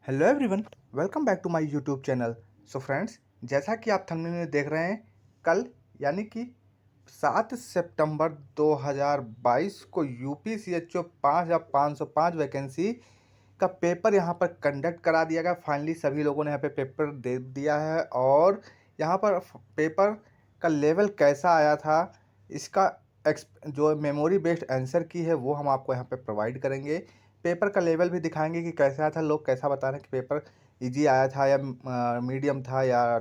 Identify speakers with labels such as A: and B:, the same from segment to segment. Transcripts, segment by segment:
A: Hello everyone, welcome back to my YouTube channel. So friends, जैसा कि आप thumbnail में देख रहे हैं, कल यानी कि 7 सितंबर 2022 को यूपी सीएचओ 5505 वैकेंसी का पेपर यहाँ पर कंडक्ट करा दिया गया। फाइनली सभी लोगों ने यहाँ पे पेपर दे दिया है और यहाँ पर पेपर का लेवल कैसा आया था, इसका जो मेमोरी बेस्ड आंसर की है वो हम आपको यहाँ पे प्रोवाइड करेंगे। पेपर का लेवल भी दिखाएंगे कि कैसा आया था, लोग कैसा बता रहे हैं कि पेपर इजी आया था या मीडियम था या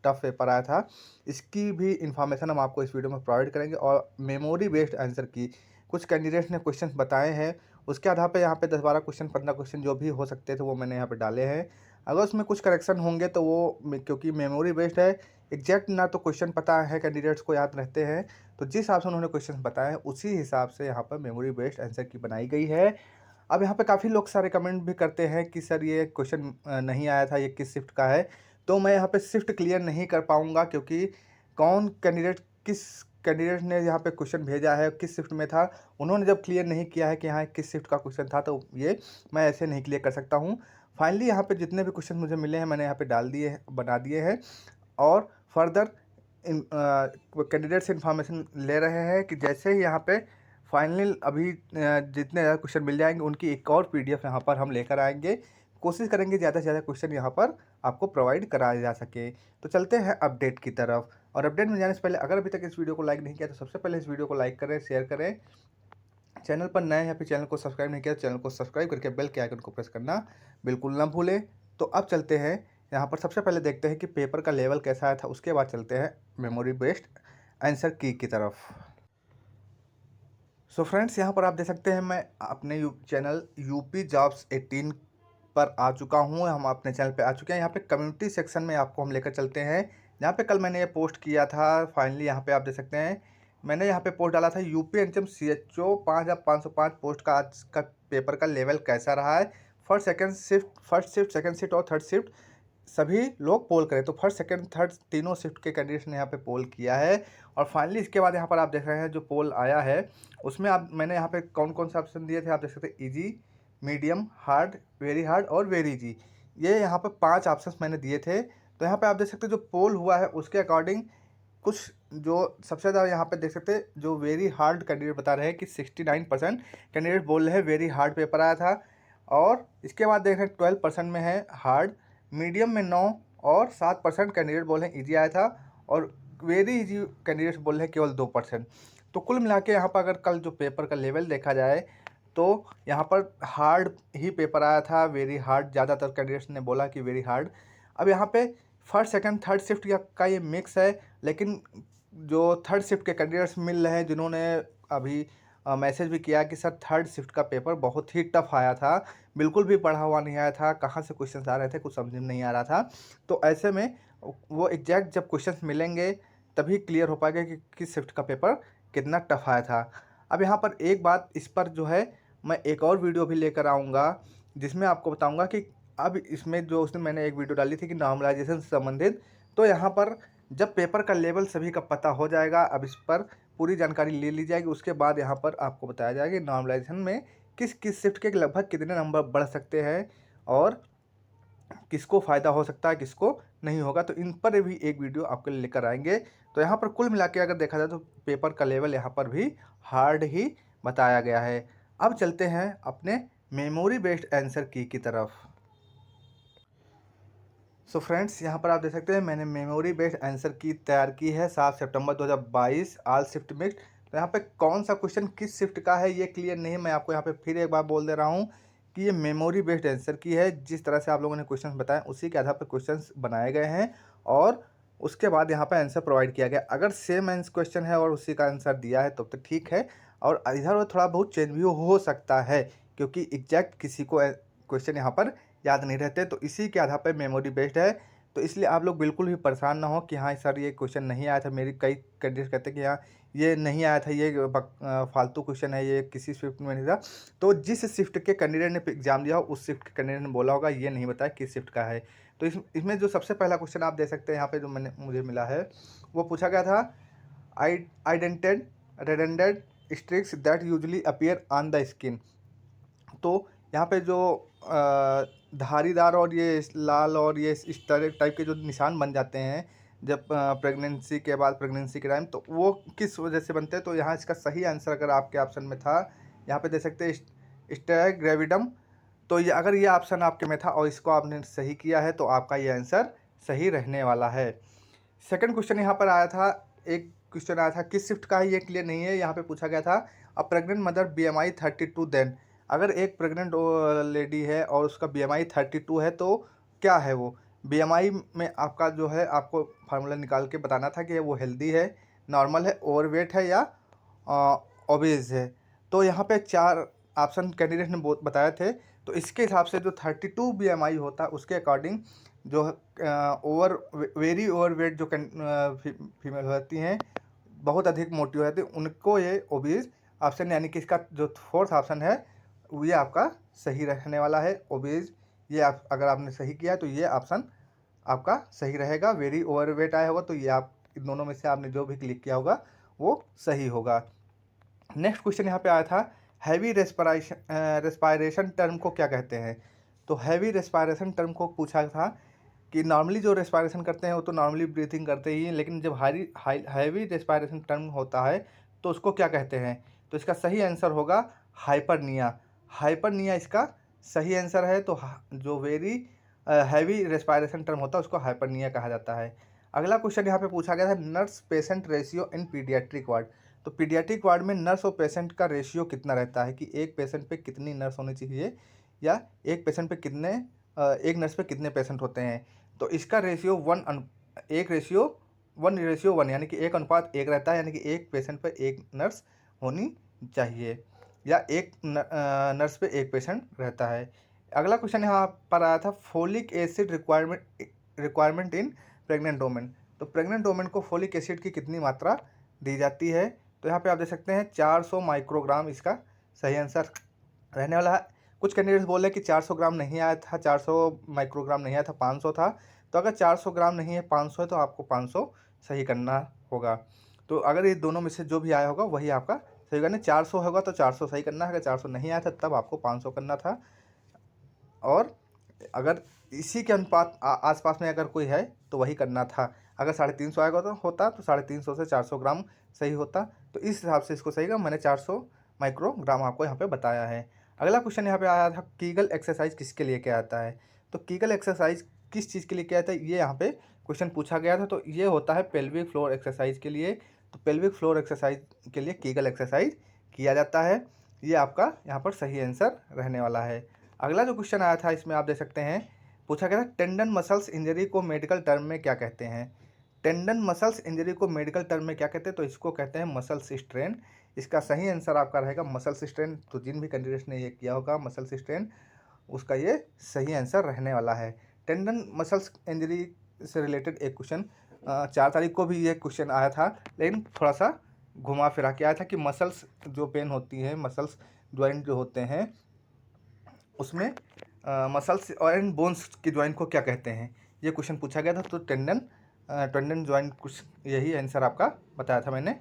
A: टफ पेपर आया था। इसकी भी इंफॉर्मेशन हम आपको इस वीडियो में प्रोवाइड करेंगे। और मेमोरी बेस्ड आंसर की कुछ कैंडिडेट्स ने क्वेश्चन बताए हैं, उसके आधार पे यहाँ पे 10-12 क्वेश्चन 15 क्वेश्चन जो भी हो सकते थे वो मैंने यहाँ पे डाले हैं। अगर उसमें कुछ करेक्शन होंगे तो वो क्योंकि मेमोरी बेस्ड है, एग्जैक्ट ना तो क्वेश्चन पता है कैंडिडेट्स को याद रहते हैं, तो जिस हिसाब से उन्होंने क्वेश्चन बताए हैं उसी हिसाब से यहाँ पर मेमोरी बेस्ड आंसर की बनाई गई है। अब यहाँ पे काफ़ी लोग सारे कमेंट भी करते हैं कि सर ये क्वेश्चन नहीं आया था, ये किस शिफ्ट का है। तो मैं यहाँ पे शिफ्ट क्लियर नहीं कर पाऊँगा क्योंकि कौन कैंडिडेट किस कैंडिडेट ने यहाँ पे क्वेश्चन भेजा है, किस शिफ्ट में था, उन्होंने जब क्लियर नहीं किया है कि हाँ किस शिफ्ट का क्वेश्चन था, तो ये मैं ऐसे नहीं क्लियर कर सकता हूँ। फाइनली यहाँ पे जितने भी क्वेश्चन मुझे मिले हैं मैंने यहाँ पे डाल दिए हैं, बना दिए हैं। और फर्दर इन कैंडिडेट से इंफॉर्मेशन ले रहे हैं कि जैसे ही यहाँ पे फाइनल अभी जितने ज़्यादा क्वेश्चन मिल जाएंगे उनकी एक और पीडीएफ यहाँ पर हम लेकर आएंगे। कोशिश करेंगे ज़्यादा से ज़्यादा क्वेश्चन यहाँ पर आपको प्रोवाइड कराया जा सके। तो चलते हैं अपडेट की तरफ। और अपडेट में जाने से पहले अगर अभी तक इस वीडियो को लाइक नहीं किया तो सबसे पहले इस वीडियो को लाइक करें, शेयर करें। चैनल पर नए हैं फिर चैनल को सब्सक्राइब नहीं किया तो चैनल को सब्सक्राइब करके बेल के आइकन को प्रेस करना बिल्कुल ना भूलें। तो अब चलते हैं यहाँ पर, सबसे पहले देखते हैं कि पेपर का लेवल कैसा आया था, उसके बाद चलते हैं मेमोरी बेस्ड आंसर की तरफ। सो फ्रेंड्स, यहाँ पर आप देख सकते हैं मैं अपने चैनल यूपी जॉब्स 18 पर आ चुका हूँ। हम अपने चैनल पे आ चुके हैं। यहाँ पे कम्युनिटी सेक्शन में आपको हम लेकर चलते हैं, जहाँ पे कल मैंने ये पोस्ट किया था। फाइनली यहाँ पे आप देख सकते हैं मैंने यहाँ पे पोस्ट डाला था, यूपी एनएचएम सीएचओ 5505 पोस्ट का आज का पेपर का लेवल कैसा रहा है। फर्स्ट शिफ्ट, सेकंड शिफ्ट और थर्ड शिफ्ट सभी लोग पोल करें। तो फर्स्ट सेकंड थर्ड तीनों शिफ्ट के कैंडिडेट्स ने यहाँ पे पोल किया है। और फाइनली इसके बाद यहाँ पर आप देख रहे हैं जो पोल आया है उसमें आप मैंने यहाँ पे कौन कौन से ऑप्शन दिए थे आप देख सकते हैं, इजी, मीडियम, हार्ड और वेरी इजी। ये यहाँ पर 5 ऑप्शन मैंने दिए थे। तो यहाँ पे आप देख सकते हैं जो पोल हुआ है उसके अकॉर्डिंग कुछ जो सबसे ज़्यादा यहाँ पे देख सकते हैं जो वेरी हार्ड कैंडिडेट बता रहे हैं कि 69% कैंडिडेट बोल रहे हैं वेरी हार्ड पेपर आया था। और इसके बाद देख रहे हैं 12% में है हार्ड, मीडियम में 9 और 7% कैंडिडेट बोल रहे हैं ईजी आया था। और वेरी इजी कैंडिडेट्स बोल रहे हैं केवल 2%। तो कुल मिला के यहाँ पर अगर कल जो पेपर का लेवल देखा जाए तो यहाँ पर हार्ड ही पेपर आया था, वेरी हार्ड ज़्यादातर कैंडिडेट्स ने बोला कि वेरी हार्ड। अब यहाँ पे फर्स्ट सेकंड थर्ड शिफ्ट का ये मिक्स है, लेकिन जो थर्ड शिफ्ट के कैंडिडेट्स मिल रहे हैं जिन्होंने अभी मैसेज भी किया कि सर थर्ड शिफ्ट का पेपर बहुत ही टफ आया था, बिल्कुल भी पढ़ा हुआ नहीं आया था, कहाँ से क्वेश्चन आ रहे थे कुछ समझ में नहीं आ रहा था। तो ऐसे में वो एग्जैक्ट जब क्वेश्चन मिलेंगे तभी क्लियर हो पाएगा कि किस शिफ्ट का पेपर कितना टफ आया था। अब यहाँ पर एक बात इस पर जो है मैं एक और वीडियो भी लेकर आऊँगा जिसमें आपको बताऊँगा कि अब इसमें जो उसने मैंने एक वीडियो डाली थी कि नॉर्मलाइजेशन से संबंधित। तो यहाँ पर जब पेपर का लेवल सभी का पता हो जाएगा, अब इस पर पूरी जानकारी ले ली जाएगी, उसके बाद यहाँ पर आपको बताया जाएगा कि नॉर्मलाइजेशन में किस किस शिफ्ट के लगभग कितने नंबर बढ़ सकते हैं और किसको फ़ायदा हो सकता है किसको नहीं होगा। तो इन पर भी एक वीडियो आपके लिए लेकर आएंगे। तो यहाँ पर कुल मिला के अगर देखा जाए तो पेपर का लेवल यहाँ पर भी हार्ड ही बताया गया है। अब चलते हैं अपने मेमोरी बेस्ड आंसर की तरफ। सो फ्रेंड्स, यहाँ पर आप देख सकते हैं मैंने मेमोरी बेस्ड आंसर की तैयार की है 7 सितंबर 2022 ऑल शिफ्ट मिक्स। तो यहाँ पे कौन सा क्वेश्चन किस शिफ्ट का है ये क्लियर नहीं है, मैं आपको यहाँ पे फिर एक बार बोल दे रहा हूँ कि ये मेमोरी बेस्ड आंसर की है। जिस तरह से आप लोगों ने क्वेश्चन बताए उसी के आधार पर क्वेश्चन बनाए गए हैं और उसके बाद यहाँ पर आंसर प्रोवाइड किया गया। अगर सेम आंसर क्वेश्चन है और उसी का आंसर दिया है तो ठीक है, और इधर उधर थोड़ा बहुत चेंज भी हो सकता है क्योंकि एग्जैक्ट किसी को क्वेश्चन यहाँ पर याद नहीं रहते। तो इसी के आधार पर मेमोरी बेस्ड है। तो इसलिए आप लोग बिल्कुल भी परेशान ना हो कि हाँ सर ये क्वेश्चन नहीं आया था। मेरी कई कैंडिडेट कहते हैं कि हाँ ये नहीं आया था, ये फालतू क्वेश्चन है, ये किसी शिफ्ट में नहीं था। तो जिस शिफ्ट के कैंडिडेट ने एग्जाम दिया हो उस शिफ्ट के कैंडिडेट ने बोला होगा, ये नहीं बताया किस शिफ्ट का है। तो इसमें जो सबसे पहला क्वेश्चन आप दे सकते हैं यहाँ पे जो मुझे मिला है वो पूछा गया था, indented reddened streaks that usually appear on the skin. तो यहाँ पे जो धारीदार और ये लाल और ये इस तरह टाइप के जो निशान बन जाते हैं जब प्रेगनेंसी के बाद, प्रेगनेंसी के टाइम, तो वो किस वजह से बनते हैं? तो यहाँ इसका सही आंसर अगर आपके ऑप्शन में था, यहाँ पे दे सकते हैं स्टेरोग्रेविडम। तो ये अगर ये ऑप्शन आपके में था और इसको आपने सही किया है तो आपका ये आंसर सही रहने वाला है। सेकंड क्वेश्चन यहाँ पर आया था, एक क्वेश्चन आया था किस शिफ्ट का है, ये क्लियर नहीं है। यहाँ पे पूछा गया था a pregnant mother BMI 32 then. अगर एक प्रेग्नेंट लेडी है और उसका BMI 32 है तो क्या है वो? BMI में आपका जो है आपको फार्मूला निकाल के बताना था कि वो हेल्दी है, नॉर्मल है, ओवरवेट है या ओबेज है। तो यहाँ पे 4 ऑप्शन कैंडिडेट ने बताए थे। तो इसके हिसाब से जो 32 BMI होता है उसके अकॉर्डिंग जो वेरी ओवरवेट जो फीमेल होती हैं, बहुत अधिक मोटी हो जाती है, उनको ये ओबीज ऑप्शन, यानी कि इसका जो फोर्थ ऑप्शन है ये आपका सही रहने वाला है, ओबीज। ये आप अगर आपने सही किया है तो ये ऑप्शन आपका सही रहेगा। वेरी ओवरवेट आया होगा तो ये आप इन दोनों में से आपने जो भी क्लिक किया होगा वो सही होगा। नेक्स्ट क्वेश्चन यहाँ पे आया था हैवी रेस्पायरेशन टर्म को क्या कहते हैं? तो हैवी रेस्पायरेशन टर्म को पूछा था कि नॉर्मली जो रेस्पायरेशन करते हैं वो तो नॉर्मली ब्रीथिंग करते ही हैं, लेकिन जब हैवी रेस्पायरेशन टर्म होता है तो उसको क्या कहते हैं? तो इसका सही आंसर होगा हाइपरनिया। हाइपरनिया इसका सही आंसर है। तो जो वेरी हैवी रेस्पायरेशन टर्म होता है उसको हाइपरनिया कहा जाता है। अगला क्वेश्चन यहाँ पे पूछा गया था nurse patient ratio in paediatric ward. तो पीडियाट्रिक वार्ड में नर्स और पेशेंट का रेशियो कितना रहता है, कि एक पेशेंट पे कितनी नर्स होनी चाहिए या एक पेशेंट पे कितने एक नर्स पे कितने पेशेंट होते हैं? तो इसका रेशियो 1:1 यानी कि 1:1 रहता है, यानी कि एक पेशेंट पे एक नर्स होनी चाहिए या एक नर्स पे एक पेशेंट रहता है। अगला क्वेश्चन यहाँ पर आया था folic acid requirement in pregnant women. तो प्रेग्नेंट वोमेन को फोलिक एसिड की कितनी मात्रा दी जाती है? तो यहाँ पे आप देख सकते हैं 400 माइक्रोग्राम इसका सही आंसर रहने वाला है। कुछ कैंडिडेट्स बोल रहे हैं कि 400 ग्राम नहीं आया था, 400 माइक्रोग्राम नहीं आया था, 500 था। तो अगर 400 ग्राम नहीं है, 500 है, तो आपको 500 सही करना होगा। तो अगर ये दोनों में से जो भी आया होगा वही आपका सही करना। 400 होगा तो 400 सही करना है, अगर 400 नहीं आया था तब आपको 500 करना था। और अगर इसी के अनुपात आसपास में अगर कोई है तो वही करना था। अगर 350 आएगा तो होता तो 350 से 400 ग्राम सही होता। तो इस हिसाब से इसको सही का मैंने 400 माइक्रोग्राम आपको यहाँ पे बताया है। अगला क्वेश्चन यहाँ पे आया था कीगल एक्सरसाइज किसके लिए क्या आता है? तो कीगल एक्सरसाइज किस चीज़ के लिए क्या आता है, ये यहाँ पे क्वेश्चन पूछा गया था। तो ये होता है पेल्विक फ्लोर एक्सरसाइज के लिए। तो पेल्विक फ्लोर एक्सरसाइज के लिए कीगल एक्सरसाइज किया जाता है। ये आपका यहाँ पर सही आंसर रहने वाला है। अगला जो क्वेश्चन आया था इसमें आप देख सकते हैं, पूछा गया था टेंडन मसल्स इंजरी को मेडिकल टर्म में क्या कहते हैं? टेंडन मसल्स इंजरी को मेडिकल टर्म में क्या कहते हैं? तो इसको कहते हैं मसल्स स्ट्रेन। इसका सही आंसर आपका रहेगा मसल्स स्ट्रेन। तो जिन भी कैंडिडेट्स ने ये किया होगा मसल्स स्ट्रेन, उसका ये सही आंसर रहने वाला है। टेंडन मसल्स इंजरी से रिलेटेड एक क्वेश्चन 4 तारीख को भी ये क्वेश्चन आया था, लेकिन थोड़ा सा घुमा फिरा के आया था कि मसल्स जो पेन होती है, मसल्स ज्वाइंट जो होते हैं उसमें मसल्स और बोन्स की ज्वाइंट को क्या कहते हैं, ये क्वेश्चन पूछा गया था। तो टेंडन ज्वाइंट कुछ यही आंसर आपका बताया था मैंने।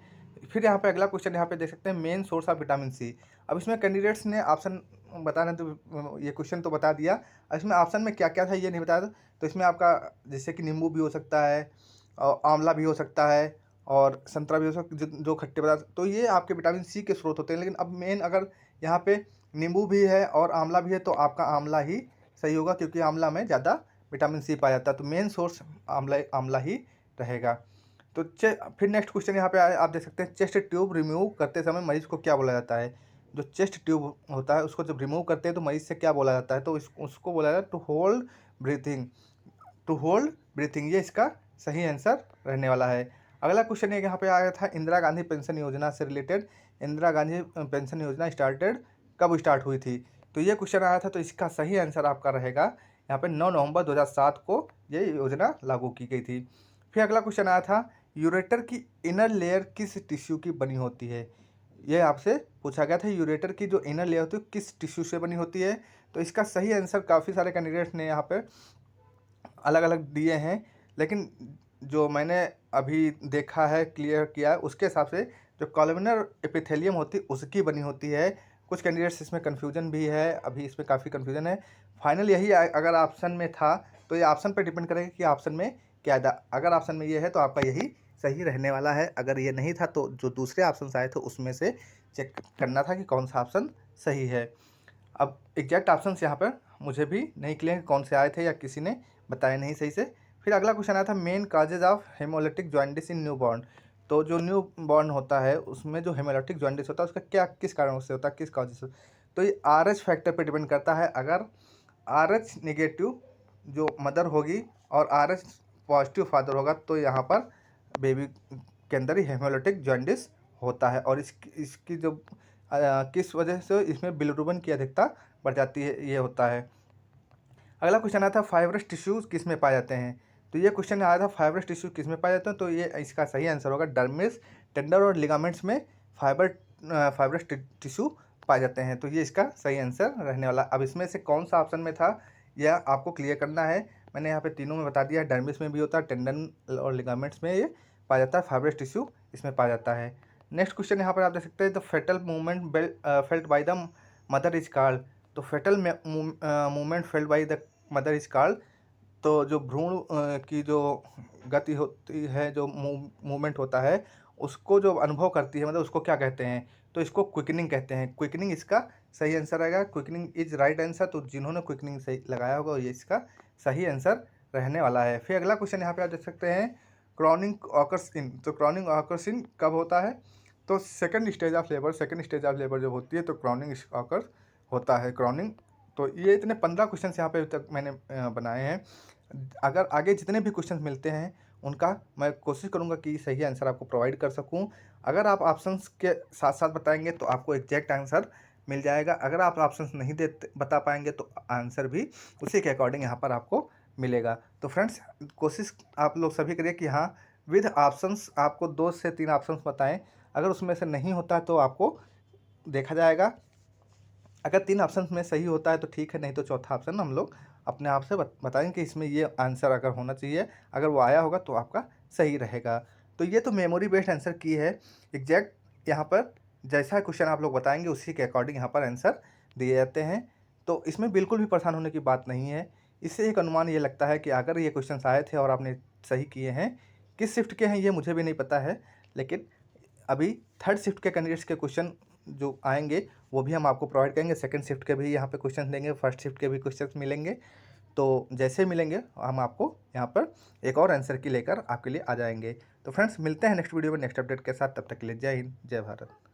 A: फिर यहाँ पे अगला क्वेश्चन यहाँ पे देख सकते हैं main source of vitamin C. अब इसमें कैंडिडेट्स ने ऑप्शन बताना, तो ये क्वेश्चन तो बता दिया, इसमें ऑप्शन में क्या क्या था ये नहीं बताया था। तो इसमें आपका जैसे कि नींबू भी हो सकता है और आंवला भी हो सकता है और संतरा भी हो सकता है, जो खट्टे पदार्थ, तो ये आपके विटामिन सी के स्रोत होते हैं। लेकिन अब मेन अगर यहाँ पे नींबू भी है और आंवला भी है तो आपका आंवला ही सही होगा, क्योंकि आंवला में ज़्यादा विटामिन सी पाया जाता है। तो मेन सोर्स आंवला ही रहेगा। तो फिर नेक्स्ट क्वेश्चन यहाँ पे आप देख सकते हैं चेस्ट ट्यूब रिमूव करते समय मरीज को क्या बोला जाता है? जो चेस्ट ट्यूब होता है उसको जब रिमूव करते हैं तो मरीज से क्या बोला जाता है? तो उसको बोला जाता है to hold breathing. To hold breathing, ये इसका सही आंसर रहने वाला है। अगला क्वेश्चन यहाँ पे आया था इंदिरा गांधी पेंशन योजना से रिलेटेड। इंदिरा गांधी पेंशन योजना कब स्टार्ट हुई थी? तो ये क्वेश्चन आया था। तो इसका सही आंसर आपका रहेगा यहाँ पे 9 नवंबर 2007 को ये योजना लागू की गई थी। फिर अगला क्वेश्चन आया था यूरेटर की इनर लेयर किस टिश्यू की बनी होती है? ये आपसे पूछा गया था यूरेटर की जो इनर लेयर होती है किस टिश्यू से बनी होती है? तो इसका सही आंसर काफ़ी सारे कैंडिडेट्स ने यहाँ पे अलग अलग दिए हैं, लेकिन जो मैंने अभी देखा है, क्लियर किया है, उसके हिसाब से जो कॉलमनर एपिथेलियम होती है उसकी बनी होती है कुछ कैंडिडेट्स इसमें कन्फ्यूजन भी है, अभी इसमें काफ़ी कन्फ्यूजन है। फाइनल यही अगर ऑप्शन में था तो ये ऑप्शन पर डिपेंड करेगा कि ऑप्शन में क्या था। अगर ऑप्शन में ये है तो आपका यही सही रहने वाला है, अगर ये नहीं था तो जो दूसरे ऑप्शन आए थे उसमें से चेक करना था कि कौन सा ऑप्शन सही है। अब एग्जैक्ट ऑप्शंस यहाँ पर मुझे भी नहीं क्लियर कौन से आए थे या किसी ने बताया नहीं सही से। फिर अगला क्वेश्चन आया था main causes of haemolytic jaundice in new born. तो जो न्यू बॉर्न होता है उसमें जो हेमोलिटिक जॉन्डिस होता है उसका क्या किस कारण से होता है, किस काज से। तो ये RH फैक्टर पर डिपेंड करता है। अगर RH नेगेटिव जो मदर होगी और RH पॉजिटिव फादर होगा तो यहाँ पर बेबी के अंदर ही हेमोलिटिक जॉन्डिस होता है। और इसकी जो किस वजह से इसमें बिलिरुबिन की अधिकता बढ़ जाती है, ये होता है। अगला क्वेश्चन आया था फाइब्रस टिश्यूज किस में पाए जाते हैं। तो ये क्वेश्चन आया था फाइब्रस टिश्यू किस में पाए जाते हैं, तो ये इसका सही आंसर होगा डर्मिस, टेंडर और लिगामेंट्स में फाइब्रस टिश्यू पाए जाते हैं। तो ये इसका सही आंसर रहने वाला। अब इसमें से कौन सा ऑप्शन में था यह आपको क्लियर करना है। मैंने यहाँ पे तीनों में बता दिया है, डर्मिस में भी होता है, टेंडन और लिगामेंट्स में ये पाया जाता है, फाइब्रस टिश्यू इसमें पाया जाता है। नेक्स्ट क्वेश्चन यहाँ पर आप देख सकते हैं the foetal movement felt by the mother is called. तो foetal movement felt by the mother is called, तो जो भ्रूण की जो गति होती है, जो मूवमेंट होता है उसको जो अनुभव करती है, मतलब उसको क्या कहते हैं, तो इसको क्विकनिंग कहते हैं। क्विकनिंग इसका सही आंसर रहेगा। Quickening is right answer. तो जिन्होंने क्विकनिंग सही लगाया होगा ये इसका सही आंसर रहने वाला है। फिर अगला क्वेश्चन यहाँ पे आप देख सकते हैं क्रॉनिक ऑकर्स इन। तो क्रॉनिक ऑकर्स इन कब होता है, तो सेकंड स्टेज ऑफ लेबर जब होती है तो क्रॉनिक ऑकर्स होता है, क्रॉनिक। तो ये इतने 15 क्वेश्चन यहाँ पे अभी तक मैंने बनाए हैं। अगर आगे जितने भी क्वेश्चन मिलते हैं उनका मैं कोशिश करूँगा कि सही आंसर आपको प्रोवाइड कर सकूँ। अगर आप ऑप्शंस के साथ साथ बताएंगे तो आपको एग्जैक्ट आंसर मिल जाएगा। अगर आप ऑप्शंस नहीं बता पाएंगे तो आंसर भी उसी के अकॉर्डिंग यहाँ पर आपको मिलेगा। तो फ्रेंड्स कोशिश आप लोग सभी करिए कि हाँ विद ऑप्शंस आपको 2 से 3 ऑप्शंस बताएं। अगर उसमें से नहीं होता तो आपको देखा जाएगा। अगर 3 ऑप्शन में सही होता है तो ठीक है, नहीं तो चौथा ऑप्शन हम लोग अपने आप से बताएंगे कि इसमें ये आंसर अगर होना चाहिए, अगर वो आया होगा तो आपका सही रहेगा। तो ये तो मेमोरी बेस्ड आंसर की है। एग्जैक्ट यहाँ पर जैसा क्वेश्चन आप लोग बताएंगे उसी के अकॉर्डिंग यहाँ पर आंसर दिए जाते हैं। तो इसमें बिल्कुल भी परेशान होने की बात नहीं है। इससे एक अनुमान ये लगता है कि अगर ये क्वेश्चन आए थे और आपने सही किए हैं, किस शिफ्ट के हैं ये मुझे भी नहीं पता है, लेकिन अभी थर्ड शिफ्ट के कैंडिडेट्स के क्वेश्चन जो आएंगे वो भी हम आपको प्रोवाइड करेंगे। सेकंड शिफ्ट के भी यहाँ पे क्वेश्चन देंगे, फर्स्ट शिफ्ट के भी क्वेश्चन मिलेंगे। तो जैसे मिलेंगे हम आपको यहाँ पर एक और आंसर की लेकर आपके लिए आ जाएंगे। तो फ्रेंड्स मिलते हैं नेक्स्ट वीडियो में नेक्स्ट अपडेट के साथ। तब तक के लिए जय हिंद, जय भारत।